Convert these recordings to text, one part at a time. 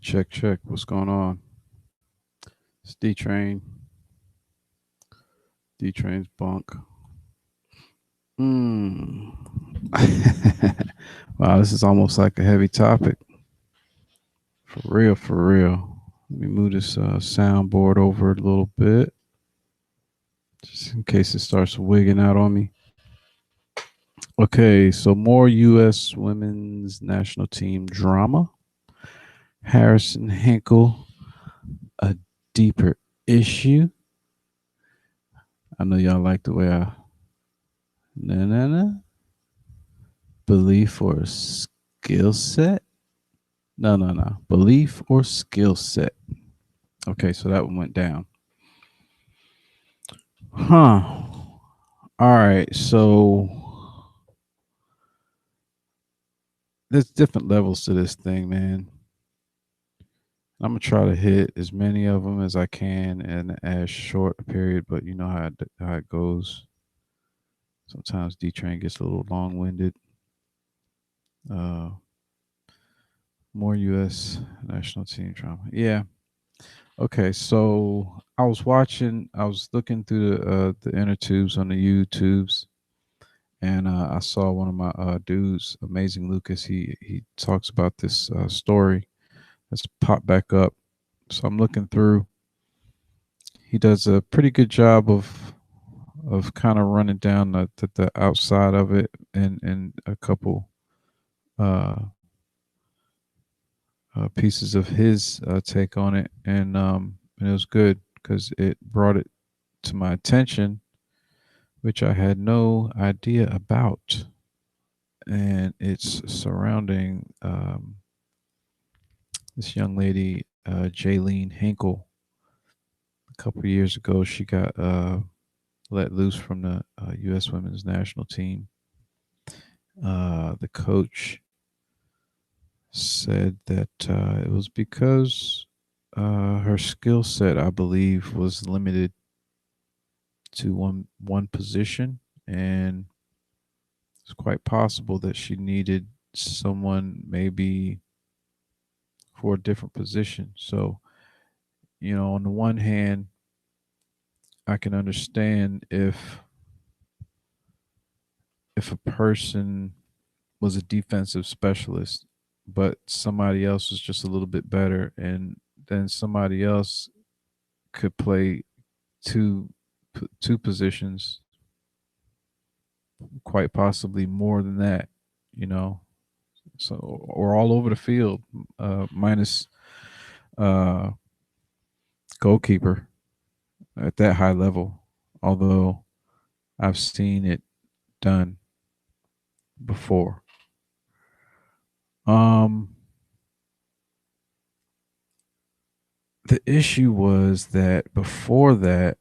Check, check. What's going on? It's D Train. D Train's bunk. Mm. Wow, this is almost like a heavy topic. For real, for real. Let me move this soundboard over a little bit, just in case it starts wigging out on me. Okay, so more U.S. women's national team drama. Harrison Hinkle, a deeper issue. I know y'all like the way I na na na belief or skill set. No, no, no. Belief or skill set. Okay, so that one went down. Huh. All right. So there's different levels to this thing, man. I'm gonna try to hit as many of them as I can in as short a period, but you know how it goes. Sometimes D Train gets a little long winded. Uh, more U.S. national team drama. Yeah. Okay. So I was watching. I was looking through the inner tubes on the YouTubes, and I saw one of my dudes, Amazing Lucas. He talks about this story that's popped back up. So I'm looking through. He does a pretty good job of kind of running down the outside of it and a couple uh, pieces of his take on it, and it was good because it brought it to my attention, which I had no idea about, and it's surrounding this young lady, Jaylene Hinkle. A couple of years ago, she got let loose from the U.S. Women's National Team. The coach said that it was because her skill set, I believe, was limited to one position, and it's quite possible that she needed someone maybe for a different position. So, on the one hand, I can understand if a person was a defensive specialist, but somebody else was just a little bit better, and then somebody else could play two two positions, quite possibly more than that. You know, so or all over the field, minus uh, goalkeeper at that high level. Although I've seen it done before. Um, the issue was that before that,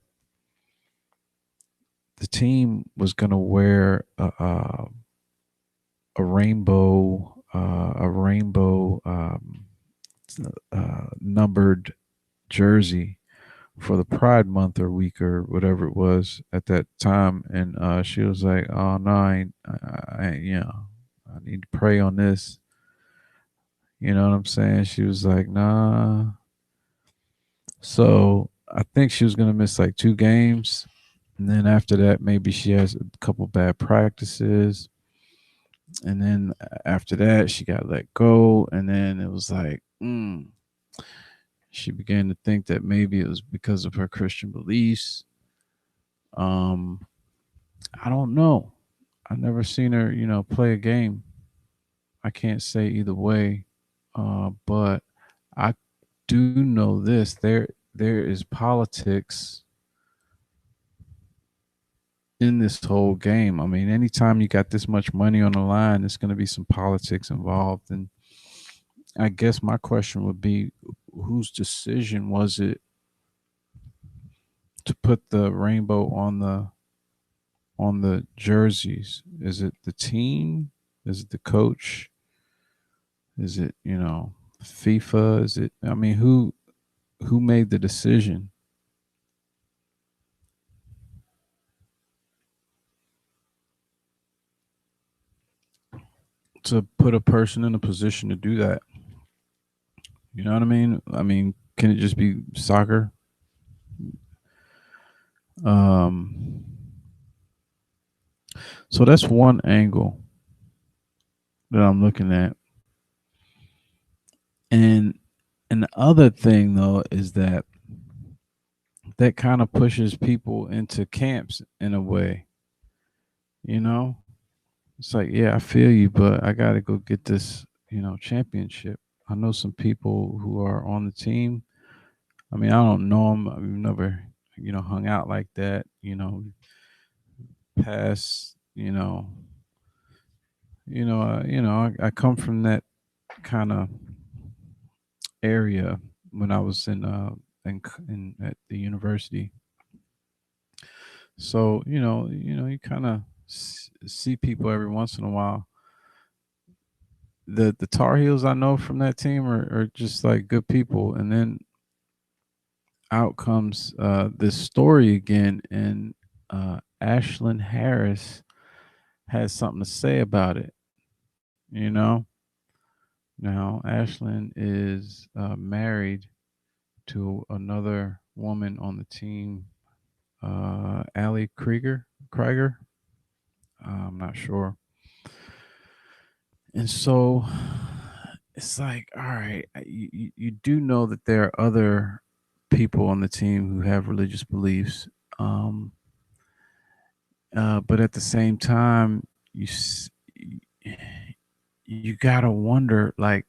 the team was going to wear a rainbow numbered jersey for the Pride Month or week or whatever it was at that time, and she was like, "Oh no, I need to pray on this." You know what I'm saying? She was like, "Nah." So I think she was gonna miss like 2 games, and then after that, maybe she has a couple bad practices, and then after that, she got let go, and then it was like, she began to think that maybe it was because of her Christian beliefs. Um, I don't know. I've never seen her, play a game. I can't say either way, but I do know this: there is politics in this whole game. I mean, anytime you got this much money on the line, there's going to be some politics involved. And I guess my question would be, whose decision was it to put the rainbow on the jerseys? Is it the team? Is it the coach? Is it, FIFA? Is it, I mean, who made the decision to put a person in a position to do that? You know what I mean? I mean, can it just be soccer? Um, so that's one angle that I'm looking at. And and the other thing though is that that kind of pushes people into camps in a way, you know? It's like, yeah, I feel you, but I got to go get this, championship. I know some people who are on the team. I mean, I don't know them. I've never, hung out like that, past, I come from that kind of area when I was in at the university. So, you kind of see people every once in a while. The Tar Heels I know from that team are just like good people, and then out comes this story again, and Ashlyn Harris has something to say about it. You know, now Ashlyn is married to another woman on the team, Allie Krieger. I'm not sure. And so it's like, all right, you do know that there are other people on the team who have religious beliefs, um, but at the same time, you gotta wonder, like,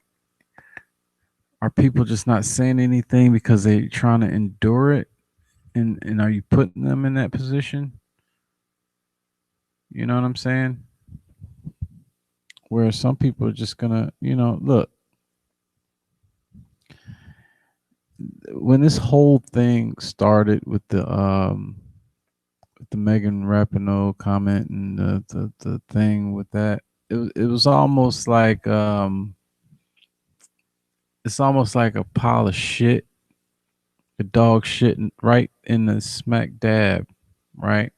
are people just not saying anything because they're trying to endure it, and are you putting them in that position? You know what I'm saying? Where some people are just gonna, look, when this whole thing started with the Megan Rapinoe comment and the thing with that, it was almost like it's almost like a pile of shit, a dog shit right in the smack dab, right?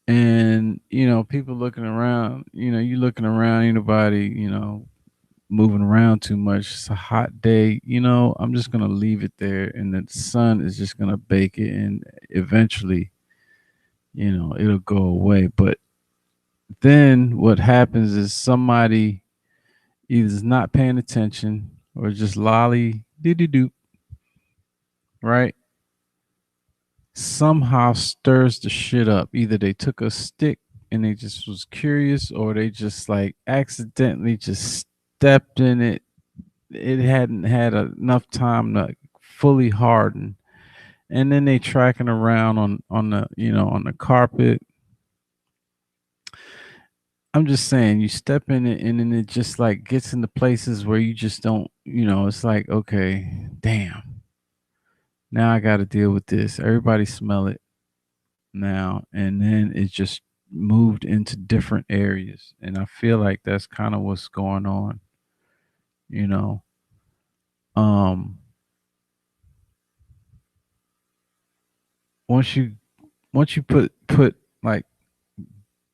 And people looking around, you looking around, ain't nobody, moving around too much. It's a hot day, I'm just gonna leave it there, and the sun is just gonna bake it, and eventually, it'll go away. But then what happens is somebody either is not paying attention or just lolly doo doo doo, right? Somehow stirs the shit up. Either they took a stick and they just was curious, or they just like accidentally just stepped in it. It hadn't had enough time to fully harden, and then they tracking around on the on the carpet. I'm just saying, you step in it, and then it just like gets into places where you just don't, it's like, okay, damn, now I got to deal with this. Everybody smell it now, and then it just moved into different areas, and I feel like that's kind of what's going on, you know. Um, once you once you put like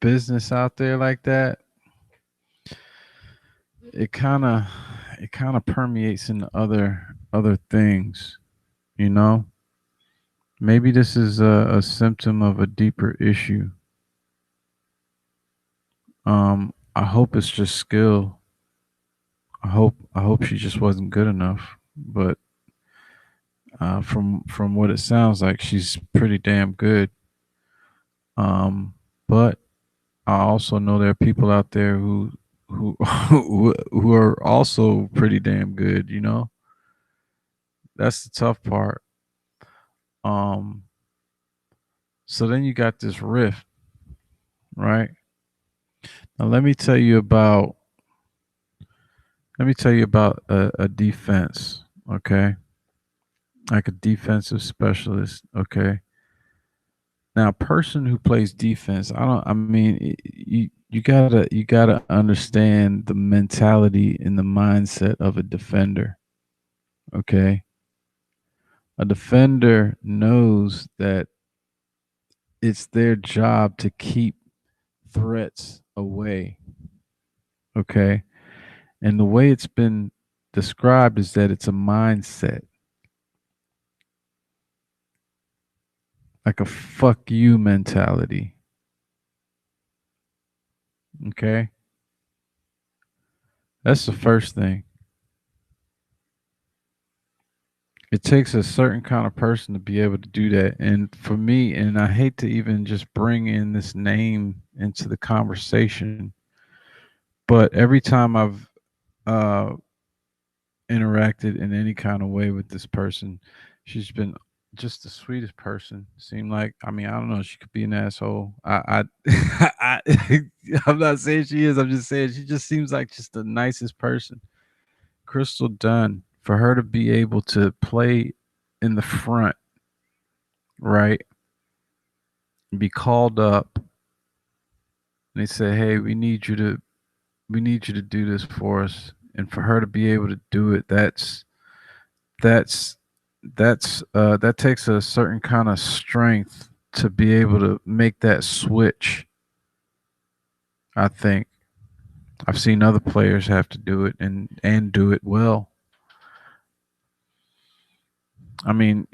business out there like that, it kind of it kind of permeates into other things, you know. Maybe this is a symptom of a deeper issue. I hope it's just skill. I hope she just wasn't good enough. But from what it sounds like, she's pretty damn good. But I also know there are people out there who who are also pretty damn good. That's the tough part. Um, so then you got this rift, right? Now let me tell you about a defense, okay? Like a defensive specialist, okay? Now, a person who plays defense, I mean, you gotta understand the mentality and the mindset of a defender, okay? A defender knows that it's their job to keep threats away, okay? And the way it's been described is that it's a mindset, like a fuck you mentality. Okay. That's the first thing. It takes a certain kind of person to be able to do that. And for me, and I hate to even just bring in this name into the conversation, but every time I've uh, interacted in any kind of way with this person, she's been just the sweetest person. Seemed like, I mean, I don't know, she could be an asshole. I'm not saying she is. I'm just saying she just seems like just the nicest person. Crystal Dunn, for her to be able to play in the front, right, be called up, and they say, "Hey, we need you to do this for us," and for her to be able to do it, that's that takes a certain kind of strength to be able to make that switch. I think I've seen other players have to do it and do it well. I mean,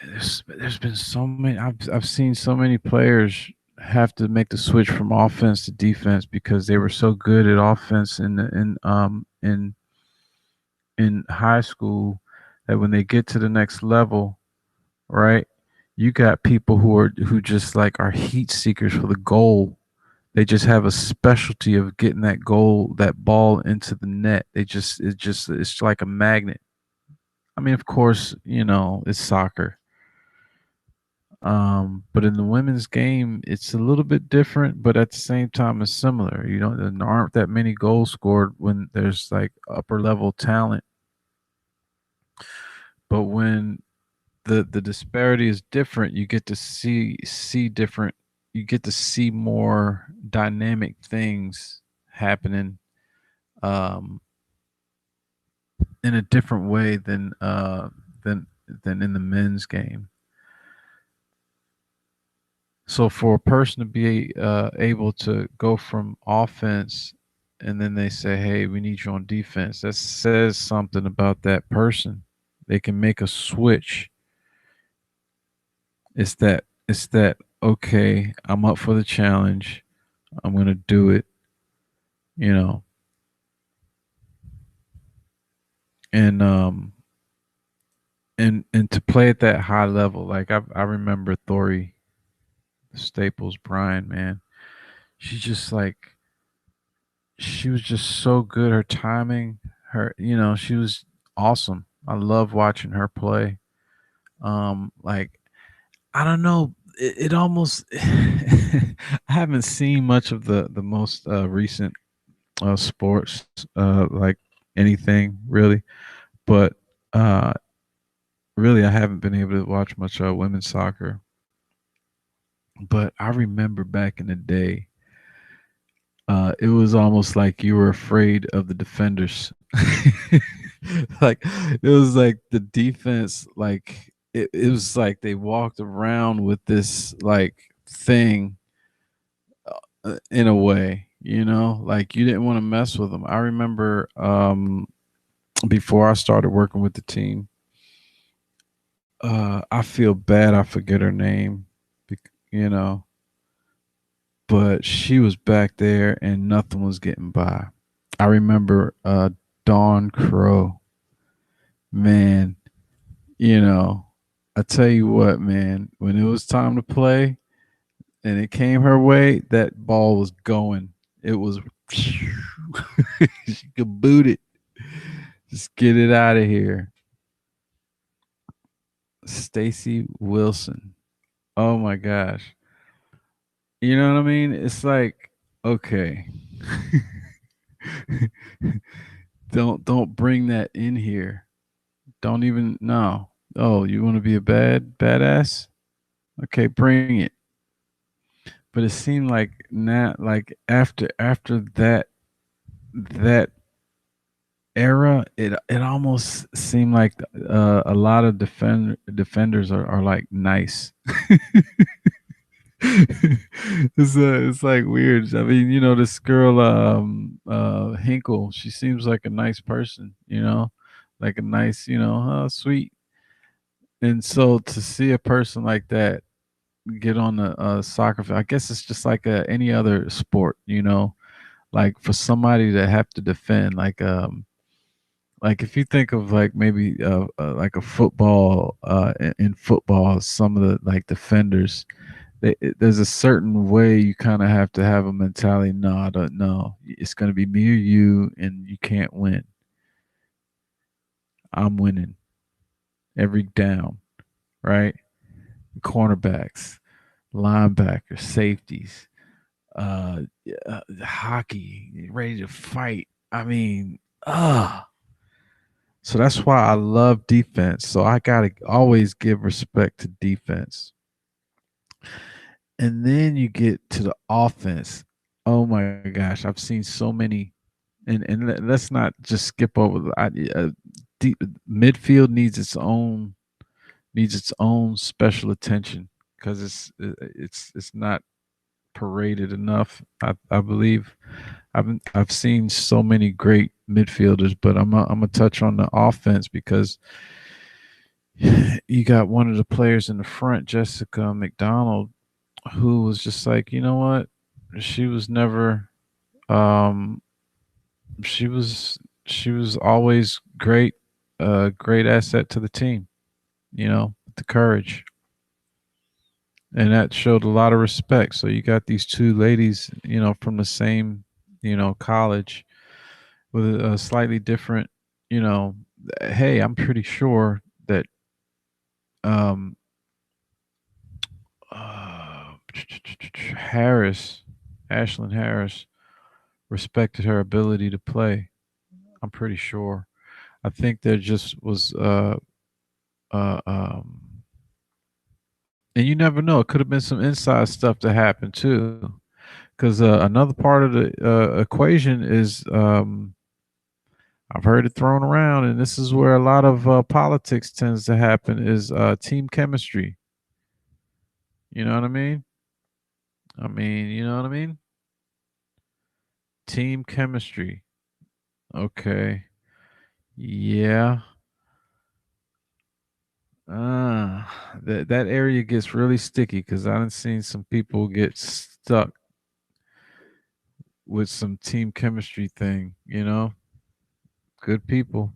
there's been so many. I've seen so many players have to make the switch from offense to defense because they were so good at offense in high school that when they get to the next level, right? You got people who just like are heat seekers for the goal. They just have a specialty of getting that goal, that ball into the net. It's like a magnet. I mean, of course, it's soccer. But in the women's game, it's a little bit different, but at the same time, it's similar. There aren't that many goals scored when there's like upper level talent. But when the disparity is different, you get to see different. You get to see more dynamic things happening um, in a different way than in the men's game. So for a person to be able to go from offense and then they say, "Hey, we need you on defense," that says something about that person. They can make a switch. It's that okay, I'm up for the challenge. I'm gonna do it, you know. And and to play at that high level, like I remember Thori Staples Bryan, man. She just like she was just so good. Her timing, she was awesome. I love watching her play. Like I don't know, it almost I haven't seen much of the most recent sports, like anything really, but uh, really I haven't been able to watch much women's soccer. But I remember back in the day, it was almost like you were afraid of the defenders. Like it was like the defense, like it was like they walked around with this like thing in a way, like you didn't want to mess with them. I remember before I started working with the team, I feel bad I forget her name, you know, but she was back there and nothing was getting by. I remember Dawn Crow, man, you know, I tell you what, man, when it was time to play and it came her way, that ball was going. It was she could boot it. Just get it out of here. Stacy Wilson. Oh my gosh. You know what I mean? It's like, okay. Don't bring that in here. Don't even no. Oh, you want to be a badass? Okay, bring it. But it seemed like now, like after that era, it almost seemed like a lot of defenders are like nice. It's like weird. I mean, this girl, Hinkle. She seems like a nice person, like a nice, sweet. And so to see a person like that get on a soccer field, I guess it's just like any other sport, like for somebody to have to defend, like if you think of like maybe like a football, in football, some of the like defenders, there's a certain way you kind of have to have a mentality. No, I don't know. It's going to be me or you, and you can't win. I'm winning every down, right? Cornerbacks, linebackers, safeties, hockey, ready to fight. I mean, so that's why I love defense. So I gotta always give respect to defense. And then you get to the offense. Oh my gosh, I've seen so many. And let's not just skip over. Deep, midfield needs its own special attention because it's not paraded enough. I believe I've seen so many great midfielders, but I'm gonna touch on the offense because you got one of the players in the front, Jessica McDonald, who was just like, you know what? She was never um she was always great, great asset to the team, the courage. And that showed a lot of respect. So you got these two ladies, from the same, college with a slightly different, you know, hey, I'm pretty sure that um Harris, Ashlyn Harris, respected her ability to play. I'm pretty sure. I think there just was uh and you never know. It could have been some inside stuff that happened too. Because another part of the equation is, I've heard it thrown around, and this is where a lot of politics tends to happen, is team chemistry. You know what I mean? You know what I mean? Team chemistry. Okay. Yeah. That area gets really sticky because I done seen some people get stuck with some team chemistry thing. Good people.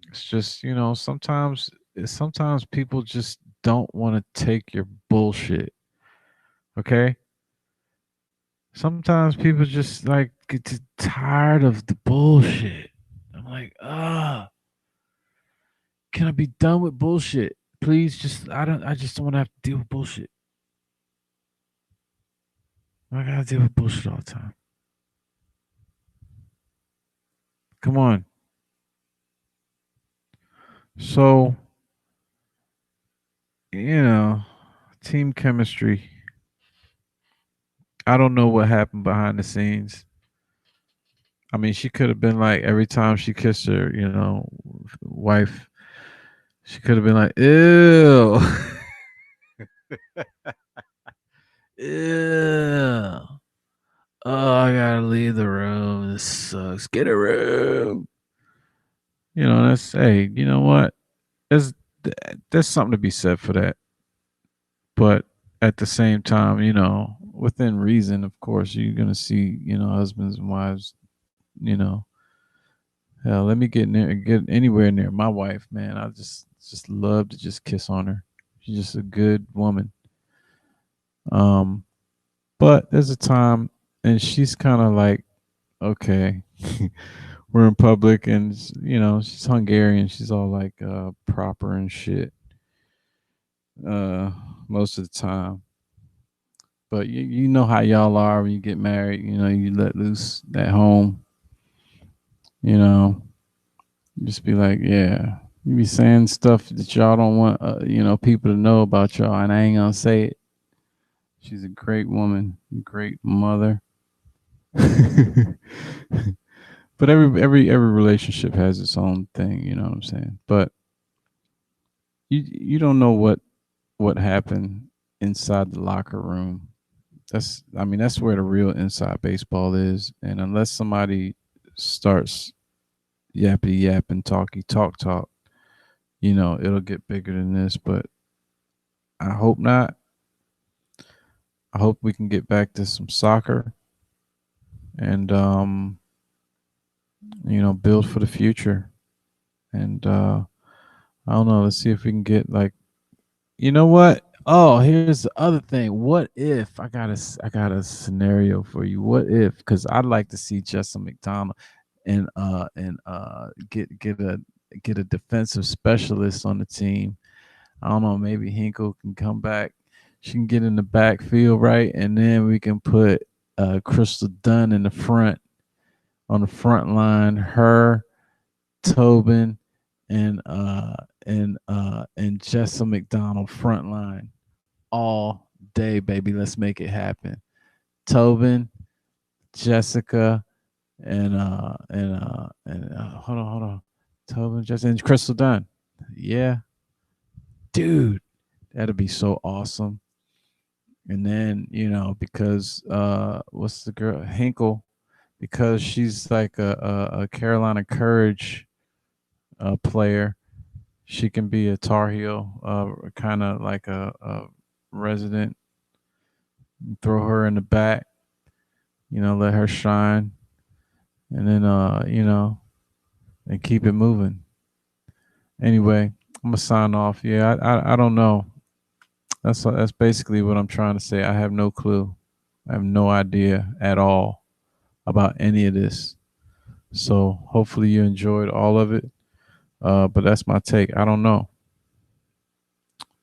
It's just, sometimes people just don't want to take your bullshit. Okay? Sometimes people just like get tired of the bullshit. I'm like, can I be done with bullshit? Please, I just don't want to have to deal with bullshit. I gotta deal with bullshit all the time. Come on. So, you know, team chemistry. I don't know what happened behind the scenes. I mean, she could have been like every time she kissed her, wife, she could have been like, ew, ew. Oh, I gotta leave the room. This sucks. Get a room. That's, hey, you know what? There's there's something to be said for that. But at the same time, within reason, of course, you're gonna see, husbands and wives, you know, hell, let me get anywhere near my wife, man. I just love to just kiss on her. She's just a good woman. Um, but there's a time, and she's kind of like, okay, we're in public, and she's Hungarian. She's all like proper and shit. Uh, most of the time. But you know how y'all are when you get married. You let loose at home. You know, just be like, yeah. You be saying stuff that y'all don't want, people to know about y'all, and I ain't gonna say it. She's a great woman, great mother. But every relationship has its own thing. You know what I'm saying? But you don't know what happened inside the locker room. That's where the real inside baseball is. And unless somebody starts yappy yap and talky talk, it'll get bigger than this. But I hope not. I hope we can get back to some soccer and build for the future. And I don't know. Let's see if we can get like, you know what? Oh, here's the other thing. What if I got a scenario for you? What if? Because I'd like to see Justin McDonald and get a defensive specialist on the team. I don't know. Maybe Hinkle can come back. She can get in the backfield, right, and then we can put Crystal Dunn in the front on the front line. Her, Tobin, and Jessa McDonald front line all day, baby. Let's make it happen. Tobin, Jessica, and hold on. Tobin, Jessica, and Crystal Dunn. Yeah, dude, that'd be so awesome. And then because what's the girl Hinkle, because she's like a Carolina Courage player. She can be a Tar Heel, kind of like a resident. Throw her in the back, let her shine, and then and keep it moving. Anyway, I'm gonna sign off. Yeah, I don't know. That's basically what I'm trying to say. I have no clue. I have no idea at all about any of this. So hopefully you enjoyed all of it. But that's my take. I don't know.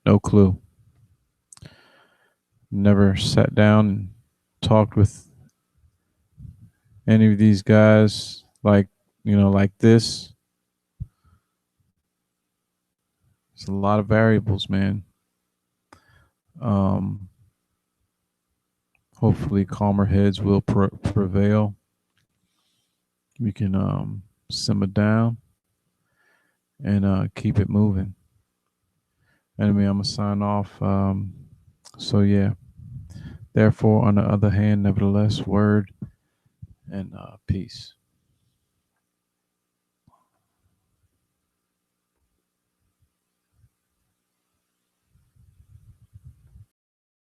No clue. Never sat down and talked with any of these guys like this. It's a lot of variables, man. Um, Hopefully calmer heads will prevail. We can simmer down and keep it moving. Anyway, I'm gonna sign off. So yeah. Therefore, on the other hand, nevertheless, word and peace.